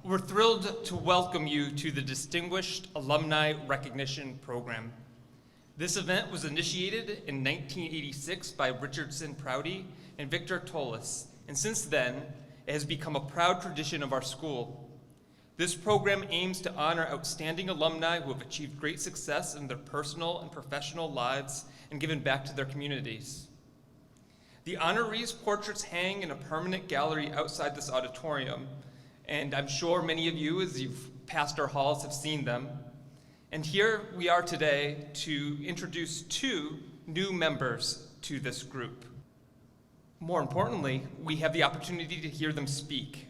We're thrilled to welcome you to the Distinguished Alumni Recognition Program. This event was initiated in 1986 by Richardson Prouty and Victor Tolis, and since then, it has become a proud tradition of our school. This program aims to honor outstanding alumni who have achieved great success in their personal and professional lives and given back to their communities. The honorees' portraits hang in a permanent gallery outside this auditorium, and I'm sure many of you, as you've passed our halls, have seen them. And here we are today to introduce two new members to this group. More importantly, we have the opportunity to hear them speak.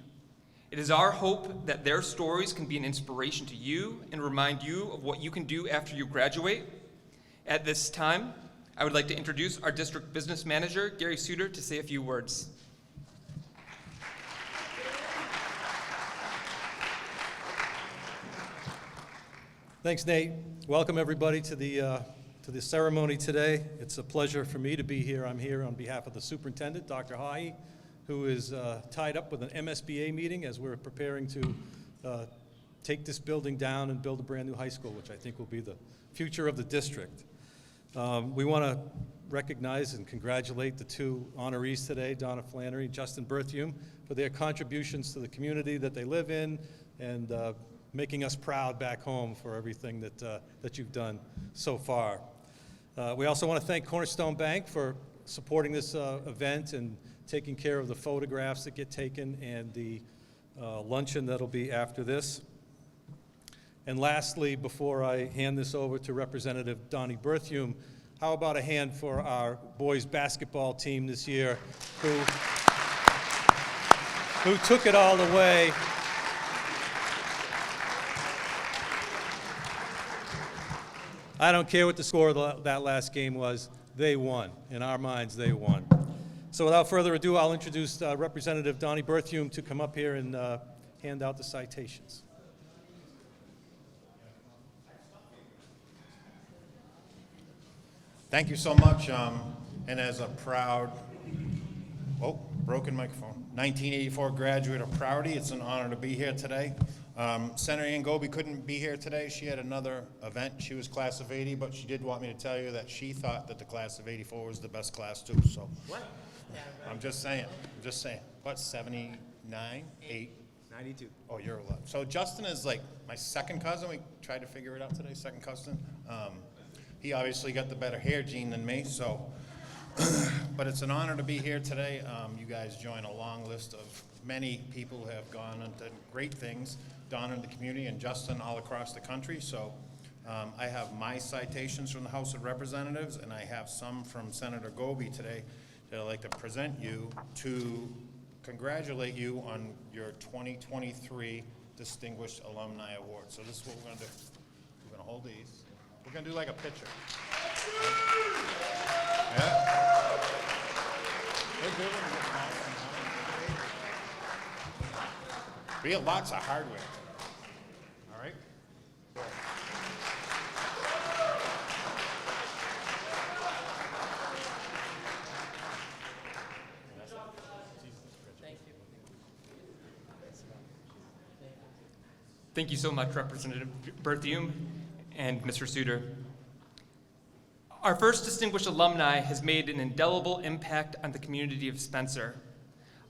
It is our hope that their stories can be an inspiration to you and remind you of what you can do after you graduate. At this time, I would like to introduce our district business manager, Gary Suter, to say a few words. Thanks, Nate. Welcome everybody to the ceremony today. It's a pleasure for me to be here. I'm here on behalf of the superintendent, Dr. Hahi, who is tied up with an MSBA meeting as we're preparing to take this building down and build a brand new high school, which I think will be the future of the district. We want to recognize and congratulate the two honorees today, Donna Flannery and Justin Berthiaume, for their contributions to the community that they live in and making us proud back home for everything that you've done so far. We also want to thank Cornerstone Bank for supporting this event and taking care of the photographs that get taken and the luncheon that'll be after this. And lastly, before I hand this over to Representative Donnie Berthiaume, how about a hand for our boys basketball team this year who took it all the way. I don't care what the score of that last game was, they won. In our minds, they won. So without further ado, I'll introduce Representative Donnie Berthiaume to come up here and hand out the citations. Thank you so much, and as a proud, broken microphone, 1984 graduate of Prouty, it's an honor to be here today. Senator Angobi couldn't be here today. She had another event. She was class of 80, but she did want me to tell you that she thought that the class of 84 was the best class too, so. What? I'm just saying. What, 79, 8? 92. Oh, you're 11. So Justin is like my second cousin. We tried to figure it out today, second cousin. He obviously got the better hair gene than me, so. But it's an honor to be here today. You guys join a long list of many people who have gone and done great things, Donna in the community and Justin all across the country. So I have my citations from the House of Representatives, and I have some from Senator Gobi today that I'd like to present you to congratulate you on your 2023 Distinguished Alumni Award. So this is what we're going to do. We're going to hold these. We're going to do like a picture. Yeah. We get lots of hardware. All right? Thank you so much, Representative Berthiaume and Mr. Suter. Our first distinguished alumni has made an indelible impact on the community of Spencer.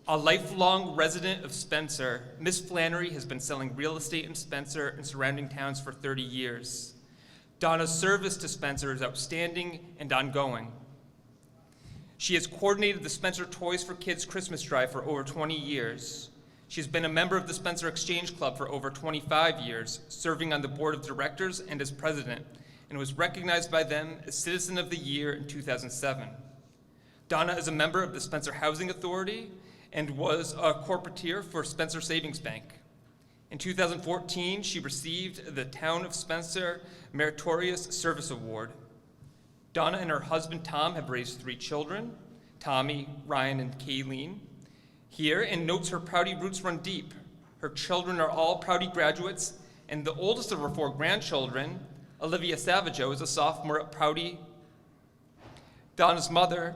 A lifelong resident of Spencer, Ms. Flannery has been selling real estate in Spencer and surrounding towns for 30 years. Donna's service to Spencer is outstanding and ongoing. She has coordinated the Spencer Toys for Kids Christmas drive for over 20 years. She has been a member of the Spencer Exchange Club for over 25 years, serving on the board of directors and as president, and was recognized by them as Citizen of the Year in 2007. Donna is a member of the Spencer Housing Authority and was a corporateer for Spencer Savings Bank. In 2014, she received the Town of Spencer Meritorious Service Award. Donna and her husband, Tom, have raised 3 children, Tommy, Ryan, and Kayleen. Here, and notes her Prouty roots run deep. Her children are all Prouty graduates, and the oldest of her 4 grandchildren, Olivia Savageau, is a sophomore at Prouty. Donna's mother,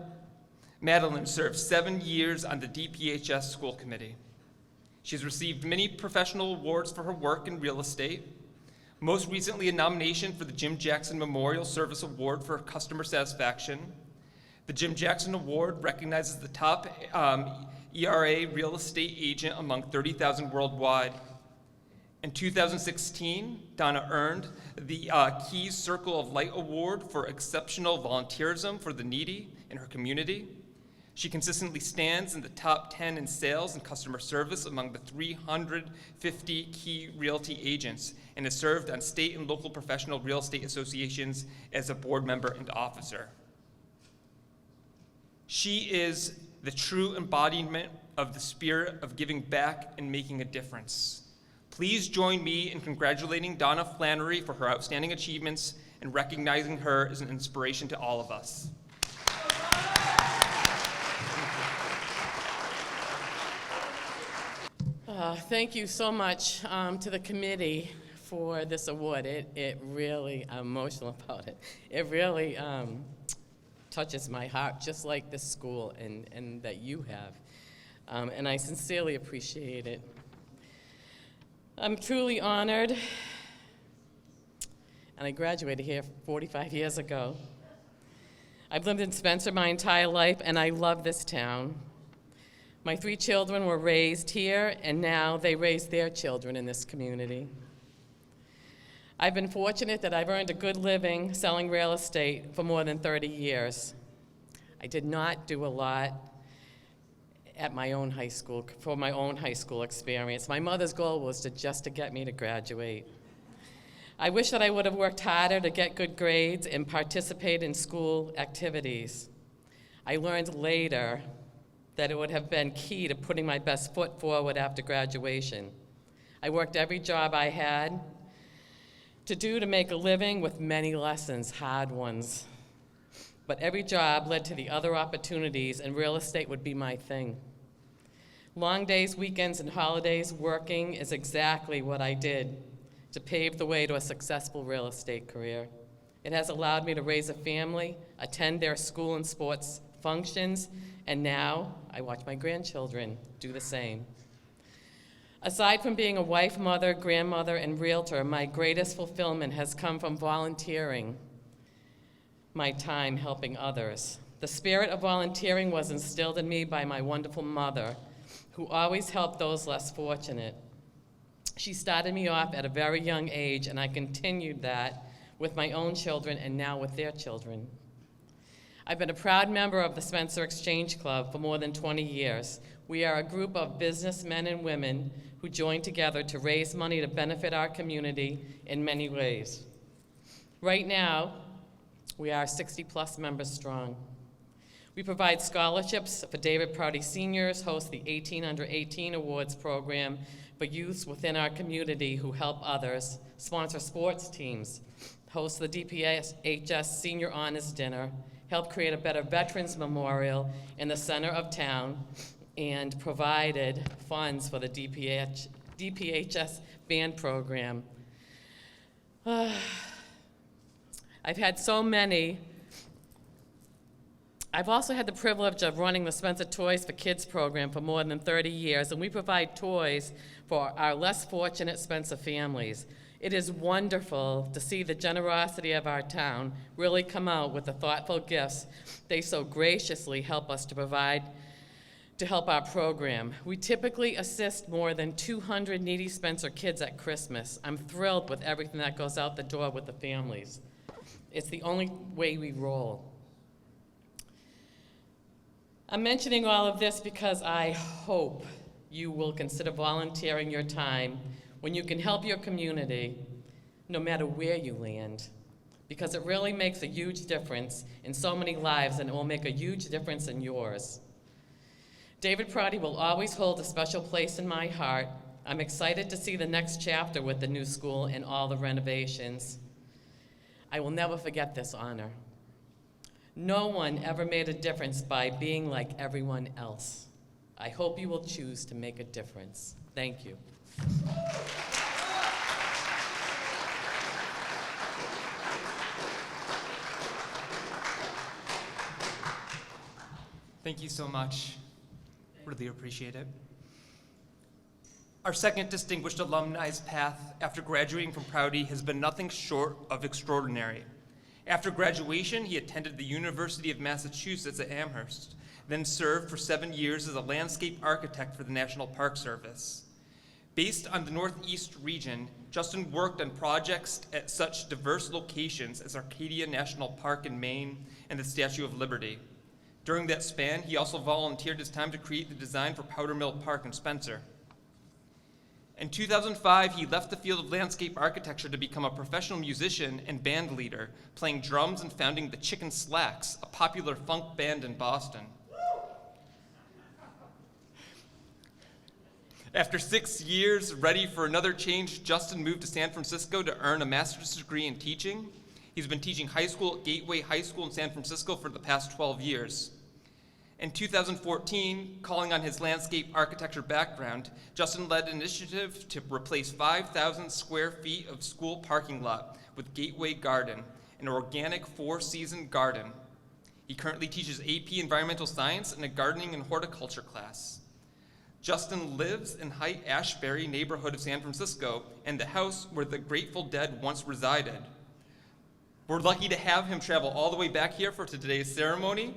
Madeline, served 7 years on the DPHS school committee. She has received many professional awards for her work in real estate, most recently a nomination for the Jim Jackson Memorial Service Award for customer satisfaction. The Jim Jackson Award recognizes the top ERA real estate agent among 30,000 worldwide. In 2016, Donna earned the Keys Circle of Light Award for exceptional volunteerism for the needy in her community. She consistently stands in the top 10 in sales and customer service among the 350 key realty agents and has served on state and local professional real estate associations as a board member and officer. She is the true embodiment of the spirit of giving back and making a difference. Please join me in congratulating Donna Flannery for her outstanding achievements and recognizing her as an inspiration to all of us. Thank you so much to the committee for this award. It really, I'm emotional about it. It really touches my heart, just like this school and that you have. And I sincerely appreciate it. I'm truly honored, and I graduated here 45 years ago. I've lived in Spencer my entire life, and I love this town. My 3 children were raised here, and now they raise their children in this community. I've been fortunate that I've earned a good living selling real estate for more than 30 years. I did not do a lot at my own high school, for my own high school experience. My mother's goal was just to get me to graduate. I wish that I would have worked harder to get good grades and participate in school activities. I learned later that it would have been key to putting my best foot forward after graduation. I worked every job I had to do to make a living with many lessons, hard ones. But every job led to the other opportunities, and real estate would be my thing. Long days, weekends, and holidays working is exactly what I did to pave the way to a successful real estate career. It has allowed me to raise a family, attend their school and sports functions, and now I watch my grandchildren do the same. Aside from being a wife, mother, grandmother, and realtor, my greatest fulfillment has come from volunteering my time helping others. The spirit of volunteering was instilled in me by my wonderful mother, who always helped those less fortunate. She started me off at a very young age, and I continued that with my own children and now with their children. I've been a proud member of the Spencer Exchange Club for more than 20 years. We are a group of businessmen and women who join together to raise money to benefit our community in many ways. Right now, we are 60-plus members strong. We provide scholarships for David Prouty seniors, host the 18 Under 18 Awards program for youths within our community who help others, sponsor sports teams, host the DPHS Senior Honors Dinner, help create a better Veterans Memorial in the center of town, and provided funds for the DPHS band program. I've had so many. I've also had the privilege of running the Spencer Toys for Kids program for more than 30 years, and we provide toys for our less fortunate Spencer families. It is wonderful to see the generosity of our town really come out with the thoughtful gifts they so graciously help us to provide to help our program. We typically assist more than 200 needy Spencer kids at Christmas. I'm thrilled with everything that goes out the door with the families. It's the only way we roll. I'm mentioning all of this because I hope you will consider volunteering your time when you can help your community, no matter where you land, because it really makes a huge difference in so many lives, and it will make a huge difference in yours. David Prouty will always hold a special place in my heart. I'm excited to see the next chapter with the new school and all the renovations. I will never forget this honor. No one ever made a difference by being like everyone else. I hope you will choose to make a difference. Thank you. Thank you so much. Really appreciate it. Our second distinguished alumni's path after graduating from Prouty has been nothing short of extraordinary. After graduation, he attended the University of Massachusetts at Amherst, then served for 7 years as a landscape architect for the National Park Service. Based on the Northeast region, Justin worked on projects at such diverse locations as Arcadia National Park in Maine and the Statue of Liberty. During that span, he also volunteered his time to create the design for Powder Mill Park in Spencer. In 2005, he left the field of landscape architecture to become a professional musician and band leader, playing drums and founding the Chicken Slacks, a popular funk band in Boston. After 6 years, ready for another change, Justin moved to San Francisco to earn a master's degree in teaching. He's been teaching high school at Gateway High School in San Francisco for the past 12 years. In 2014, calling on his landscape architecture background, Justin led an initiative to replace 5,000 square feet of school parking lot with Gateway Garden, an organic 4-season garden. He currently teaches AP Environmental Science and a gardening and horticulture class. Justin lives in Haight-Ashbury neighborhood of San Francisco and the house where the Grateful Dead once resided. We're lucky to have him travel all the way back here for today's ceremony.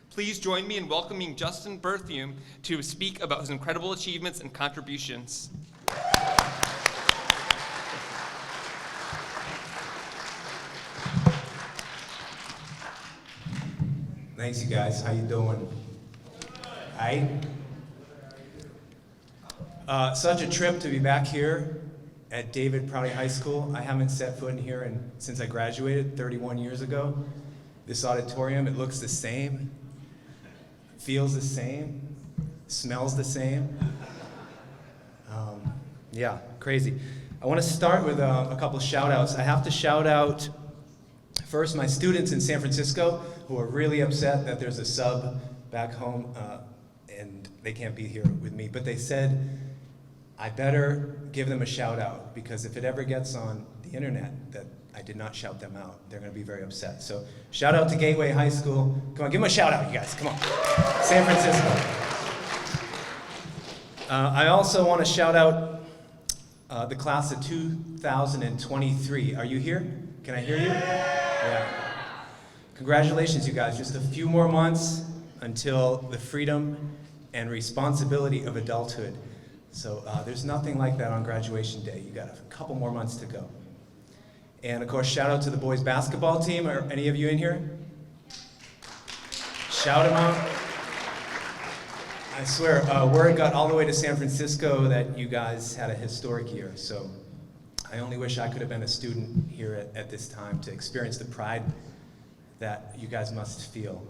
Please join me in welcoming Justin Berthiaume to speak about his incredible achievements and contributions. Thanks, you guys. How you doing? Hi. Such a trip to be back here at David Prouty High School. I haven't set foot in here since I graduated 31 years ago. This auditorium, it looks the same, feels the same, smells the same. Yeah, crazy. I want to start with a couple of shout outs. I have to shout out first my students in San Francisco who are really upset that there's a sub back home and they can't be here with me, but they said I better give them a shout out because if it ever gets on the internet that I did not shout them out, they're going to be very upset. So shout out to Gateway High School. Come on, give them a shout out, you guys. Come on. San Francisco. I also want to shout out the class of 2023. Are you here? Can I hear you? Yeah. Congratulations, you guys. Just a few more months until the freedom and responsibility of adulthood. So there's nothing like that on graduation day. You got a couple more months to go. And of course, shout out to the boys basketball team. Are any of you in here? Shout them out. I swear, word got all the way to San Francisco that you guys had a historic year. So I only wish I could have been a student here at this time to experience the pride that you guys must feel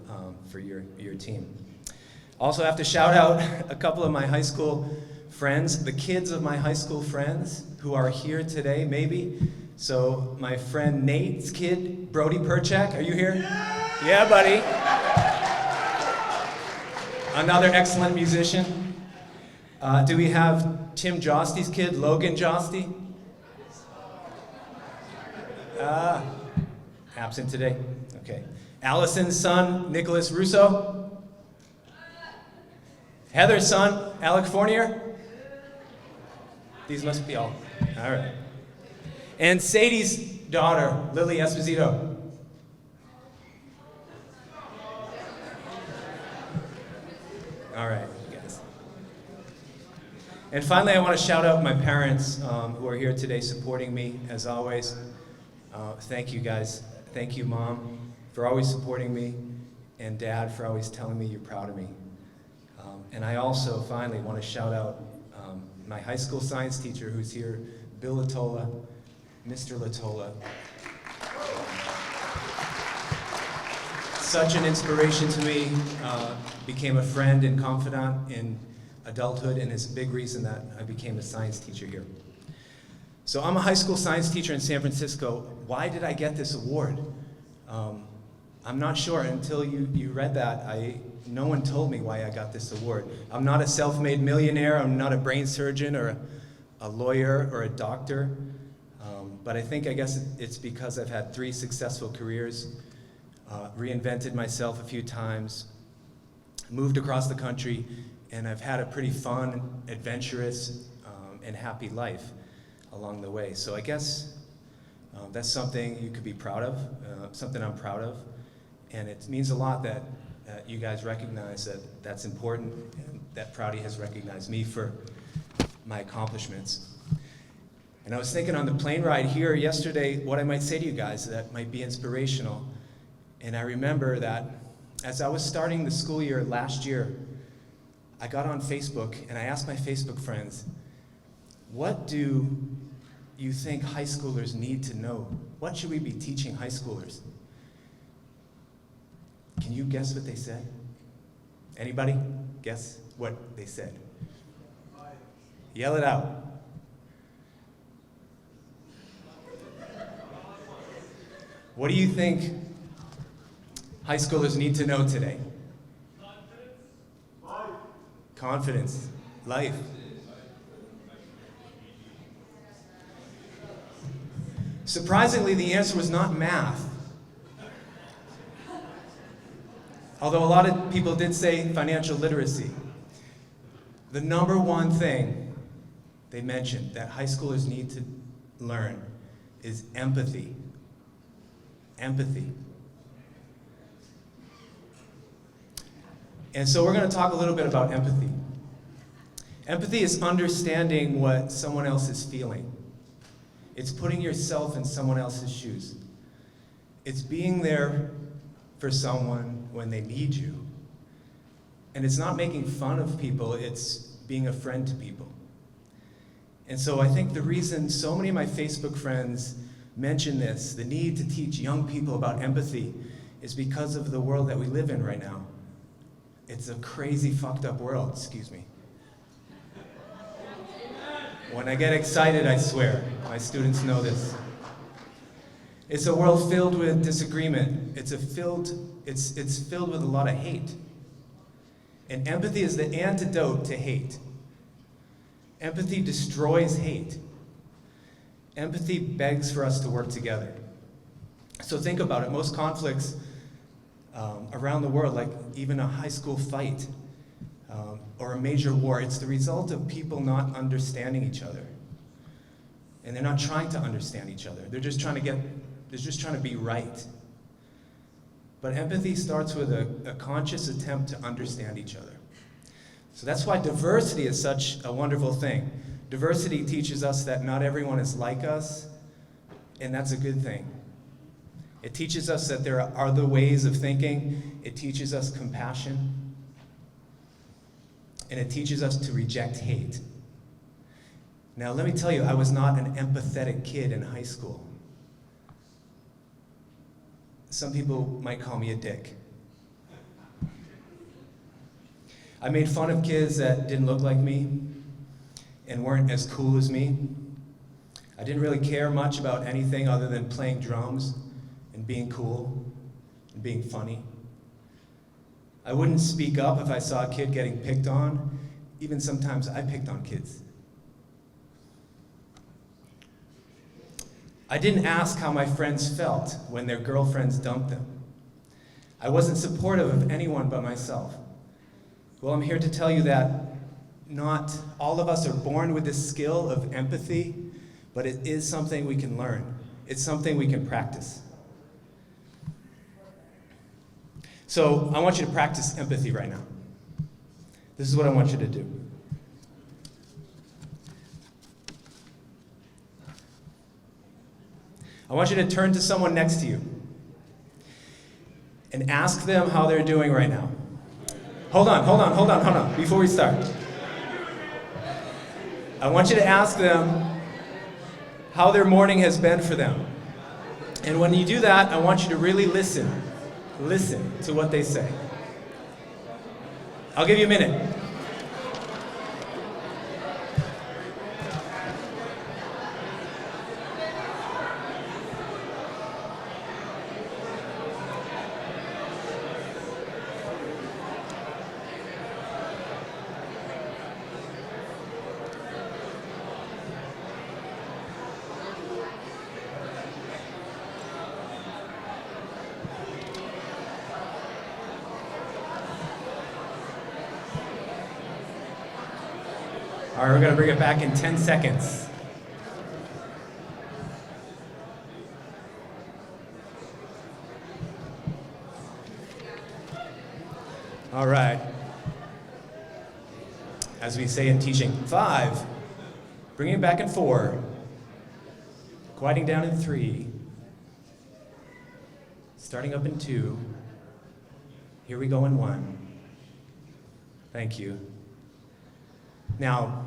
for your team. Also have to shout out a couple of my high school friends, the kids of my high school friends who are here today, maybe. So my friend Nate's kid, Brody Perchak, are you here? Yeah, buddy. Another excellent musician. Do we have Tim Josty's kid, Logan Josty? Absent today? Okay. Allison's son, Nicholas Russo? Heather's son, Alec Fournier? These must be all right. And Sadie's daughter, Lily Esposito. All right, you guys. And finally, I want to shout out my parents who are here today supporting me, as always. Thank you, guys. Thank you, Mom, for always supporting me, and Dad for always telling me you're proud of me. And I also, finally, want to shout out my high school science teacher who's here, Bill Latola, Mr. Latola. Such an inspiration to me, became a friend and confidant in adulthood, and is a big reason that I became a science teacher here. So I'm a high school science teacher in San Francisco. Why did I get this award? I'm not sure until you read that. No one told me why I got this award. I'm not a self-made millionaire. I'm not a brain surgeon or a lawyer or a doctor. But I guess it's because I've had 3 successful careers, reinvented myself a few times, moved across the country, and I've had a pretty fun, adventurous, and happy life along the way. So I guess that's something you could be proud of, something I'm proud of, and it means a lot that you guys recognize that that's important, and that Prouty has recognized me for my accomplishments. And I was thinking on the plane ride here yesterday what I might say to you guys that might be inspirational. And I remember that as I was starting the school year last year, I got on Facebook and I asked my Facebook friends, what do you think high schoolers need to know? What should we be teaching high schoolers? Can you guess what they said? Anybody guess what they said? Yell it out. What do you think high schoolers need to know today? Confidence. Life. Surprisingly, the answer was not math. Although a lot of people did say financial literacy. The number one thing they mentioned that high schoolers need to learn is empathy. Empathy. And so we're going to talk a little bit about empathy. Empathy is understanding what someone else is feeling. It's putting yourself in someone else's shoes. It's being there for someone when they need you. And it's not making fun of people, it's being a friend to people. And so I think the reason so many of my Facebook friends mention this, the need to teach young people about empathy, is because of the world that we live in right now. It's a crazy, fucked up world, excuse me. When I get excited, I swear. My students know this. It's a world filled with disagreement. It's filled with a lot of hate. And empathy is the antidote to hate. Empathy destroys hate. Empathy begs for us to work together. So think about it. Most conflicts around the world, like even a high school fight or a major war, it's the result of people not understanding each other. And they're not trying to understand each other. They're just trying to be right. But empathy starts with a conscious attempt to understand each other. So that's why diversity is such a wonderful thing. Diversity teaches us that not everyone is like us, and that's a good thing. It teaches us that there are other ways of thinking. It teaches us compassion. And it teaches us to reject hate. Now, let me tell you, I was not an empathetic kid in high school. Some people might call me a dick. I made fun of kids that didn't look like me and weren't as cool as me. I didn't really care much about anything other than playing drums and being cool and being funny. I wouldn't speak up if I saw a kid getting picked on. Even sometimes I picked on kids. I didn't ask how my friends felt when their girlfriends dumped them. I wasn't supportive of anyone but myself. Well, I'm here to tell you that not all of us are born with this skill of empathy, but it is something we can learn. It's something we can practice. So I want you to practice empathy right now. This is what I want you to do. I want you to turn to someone next to you and ask them how they're doing right now. Hold on, before we start. I want you to ask them how their morning has been for them. And when you do that, I want you to really listen to what they say. I'll give you a minute. All right, we're gonna bring it back in 10 seconds. All right. As we say in teaching, 5, bringing it back in 4, quieting down in 3, starting up in 2, here we go in 1. Thank you. Now,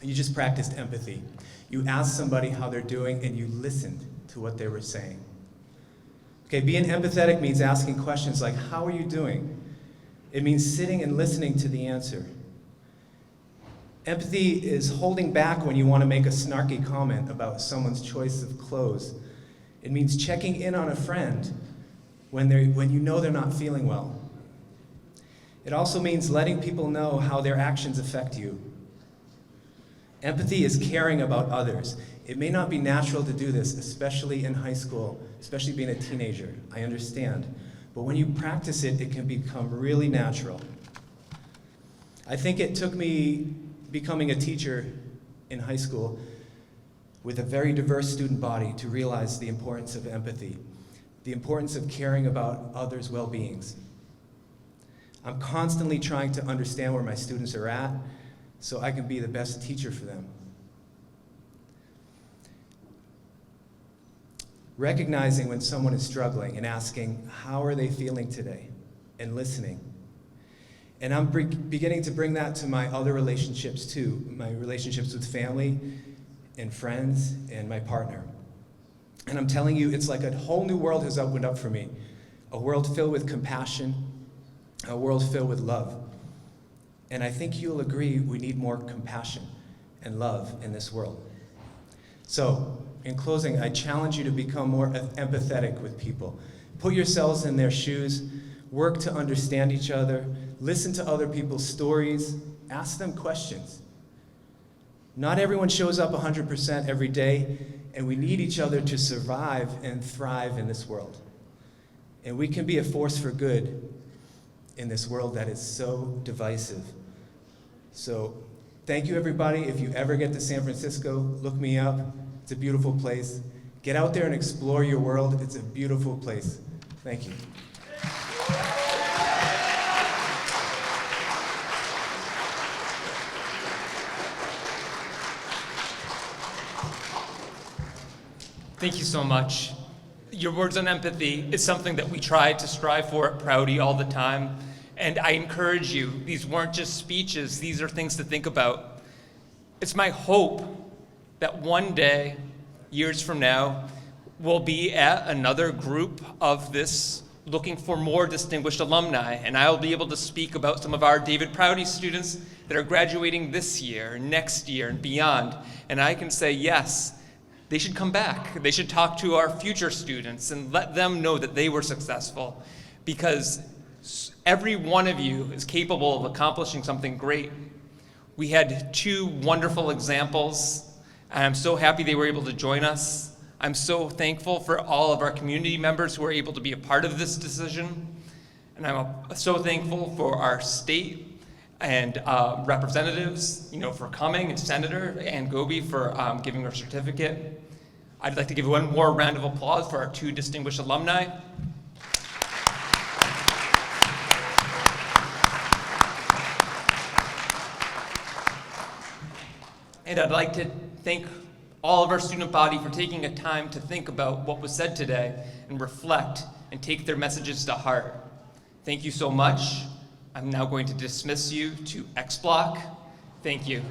you just practiced empathy. You asked somebody how they're doing and you listened to what they were saying. Okay, being empathetic means asking questions like, how are you doing? It means sitting and listening to the answer. Empathy is holding back when you want to make a snarky comment about someone's choice of clothes. It means checking in on a friend when you know they're not feeling well. It also means letting people know how their actions affect you. Empathy is caring about others. It may not be natural to do this, especially in high school, especially being a teenager. I understand. But when you practice it, it can become really natural. I think it took me becoming a teacher in high school with a very diverse student body to realize the importance of empathy, the importance of caring about others' well-beings. I'm constantly trying to understand where my students are at so I can be the best teacher for them. Recognizing when someone is struggling and asking, how are they feeling today? And listening. And I'm beginning to bring that to my other relationships too, my relationships with family and friends and my partner. And I'm telling you, it's like a whole new world has opened up for me. A world filled with compassion, a world filled with love. And I think you'll agree we need more compassion and love in this world. So, in closing, I challenge you to become more empathetic with people. Put yourselves in their shoes, work to understand each other, listen to other people's stories, ask them questions. Not everyone shows up 100% every day, and we need each other to survive and thrive in this world. And we can be a force for good in this world that is so divisive. So, thank you everybody. If you ever get to San Francisco, look me up. It's a beautiful place. Get out there and explore your world. It's a beautiful place. Thank you. Thank you so much. Your words on empathy is something that we try to strive for at Prouty all the time. And I encourage you, these weren't just speeches, these are things to think about. It's my hope that one day, years from now, we'll be at another group of this looking for more distinguished alumni, and I'll be able to speak about some of our David Prouty students that are graduating this year, next year, and beyond. And I can say, yes, they should come back. They should talk to our future students and let them know that they were successful, because every one of you is capable of accomplishing something great. We had 2 wonderful examples, and I'm so happy they were able to join us. I'm so thankful for all of our community members who are able to be a part of this decision. And I'm so thankful for our state and representatives, for coming, and Senator Ann Goby for giving her certificate. I'd like to give one more round of applause for our 2 distinguished alumni. And I'd like to thank all of our student body for taking a time to think about what was said today and reflect and take their messages to heart. Thank you so much. I'm now going to dismiss you to X Block. Thank you.